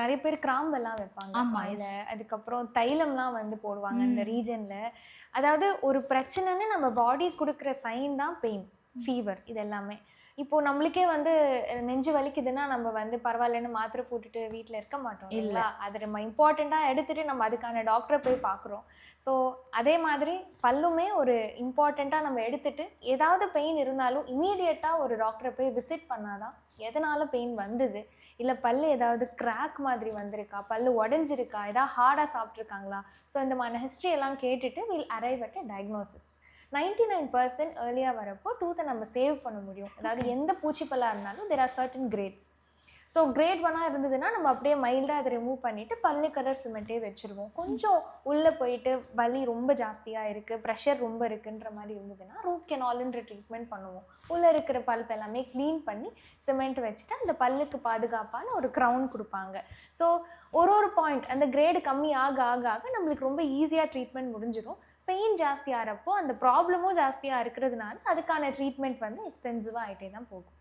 நிறைய பேர் கிராம்பெல்லாம் வைப்பாங்க ஆமா, வாயில. எஸ். அதுக்கப்புறம் தைலம்லாம் வந்து போடுவாங்க இந்த ம். ரீஜன்ல. அதாவது ஒரு பிரச்சனைன்னு நம்ம பாடி குடுக்குற சைன் தான் பெயின், ஃபீவர் இது எல்லாமே. இப்போ நம்மளுக்கே வந்து நெஞ்சு வலிக்குதுன்னா, நம்ம வந்து பரவாயில்லன்னு மாத்திரை போட்டுட்டு வீட்ல இருக்க மாட்டோம் இல்ல. இல்லைங்களா? அது நம்ம இம்பார்ட்டன்ட்டா எடுத்துட்டு நம்ம அதுக்கான டாக்டர போய் பார்க்குறோம். ஸோ, அதே மாதிரி பல்லுமே ஒரு இம்பார்ட்டன்ட்டா நம்ம எடுத்துட்டு, ஏதாவது பெயின் இருந்தாலும் இம்மீடியட்டா ஒரு டாக்டர போய் விசிட் பண்ணா தான், எதனால பெயின் வந்தது? இல்ல பல்லு ஏதாவது கிராக் மாதிரி வந்திருக்கா? பல்லு உடைஞ்சிருக்கா? ஏதாவது ஹார்டா சாப்பிட்டுருக்காங்களா? ஸோ இந்த மாதிரி ஹிஸ்ட்ரி எல்லாம் கேட்டுட்டு will arrive at a diagnosis. 99% ஏர்லியா வரப்போ டூத்தை நம்ம சேவ் பண்ண முடியும். அதாவது ஓகே. எந்த பூச்சிப்பல்லா இருந்தாலும் there are certain grades. So great 1 இருந்ததுன்னா நம்ம அப்படியே மைல்டாக அதை ரிமூவ் பண்ணிவிட்டு பல்லு கலர் சிமெண்ட்டே வச்சுருவோம். கொஞ்சம் உள்ளே போயிட்டு வலி ரொம்ப ஜாஸ்தியாக இருக்குது, ப்ரெஷர் ரொம்ப இருக்குன்ற மாதிரி இருந்ததுன்னா ரூட் கெனால்ன்ற ட்ரீட்மெண்ட் பண்ணுவோம். உள்ளே இருக்கிற பல்ப் எல்லாமே க்ளீன் பண்ணி சிமெண்ட் வச்சுட்டு அந்த பல்லுக்கு பாதுகாப்பான ஒரு க்ரௌன் கொடுப்பாங்க. ஸோ ஒரு பாயிண்ட் அந்த கிரேடு கம்மி ஆக ஆக ஆக நம்மளுக்கு ரொம்ப ஈஸியாக ட்ரீட்மெண்ட் முடிஞ்சிடும். பெயின் ஜாஸ்தியாகிறப்போ அந்த ப்ராப்ளமும் ஜாஸ்தியாக இருக்கிறதுனால அதுக்கான ட்ரீட்மெண்ட் வந்து எக்ஸ்டென்சிவாக ஆகிட்டே தான் போகும்.